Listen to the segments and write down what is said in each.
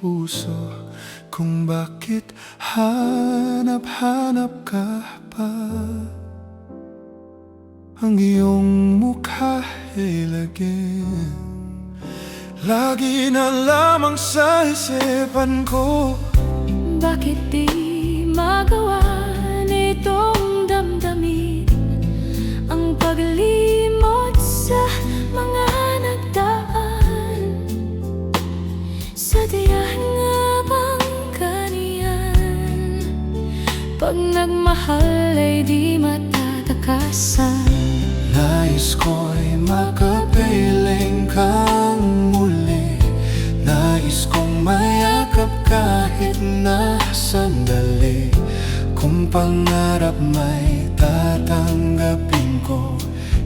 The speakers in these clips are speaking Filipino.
puso kung bakit hanap-hanap ka pa. Ang iyong mukha ay lagi na lamang sa isipan ko. Bakit di magawa nitong damdamin ang paglimot sa mga nagdaan? Sadyang nga bang ganyan? Pag nagmahal ay di matatakasan. Nais ko'y makapiling kang muli. Nais kong mayakap kahit na sandali. Kung pangarap may tatanggapin ko,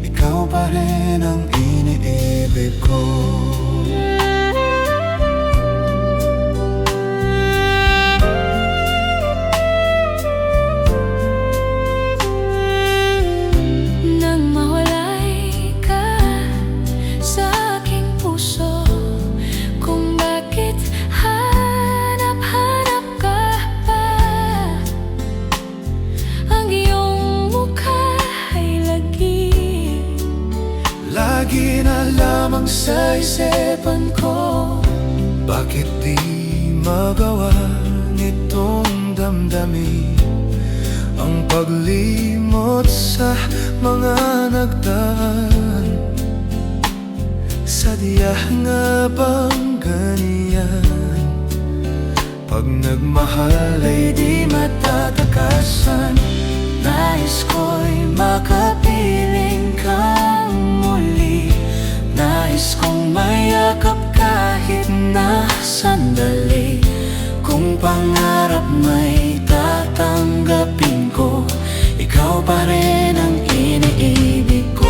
ikaw pa rin ang iniibig ko. Lagi na lamang sa isipan ko. Bakit di magawa nitong damdamin ang paglimot sa mga nagdaan? Sadyang nga bang ganyan? Pag nagmahal ay di matatakasan. Nais ko'y makapiling kang muli. Nais kong mayakap kahit na sandali. Kung pangarap may tatanggapin ko, ikaw pa rin ang iniibig ko.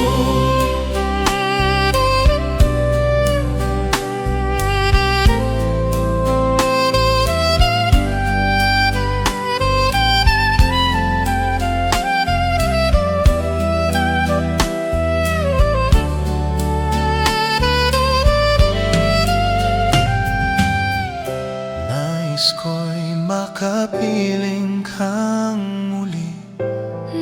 Nais ko'y makapiling kang muli.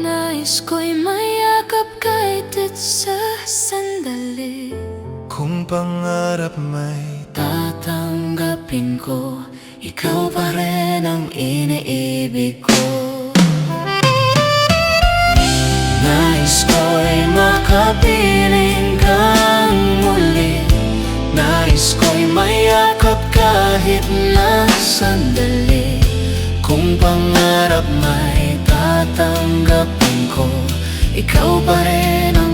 Nais ko'y mayakap kahit sa sandali. Kung pangarap may Tatanggapin ko, ikaw pa rin ang iniibig ko. nais ko'y makapiling kang muli. Nais ko'y mayakap kahit na sandali. Kung pangarap may tatanggapin ko, ikaw pa rin ang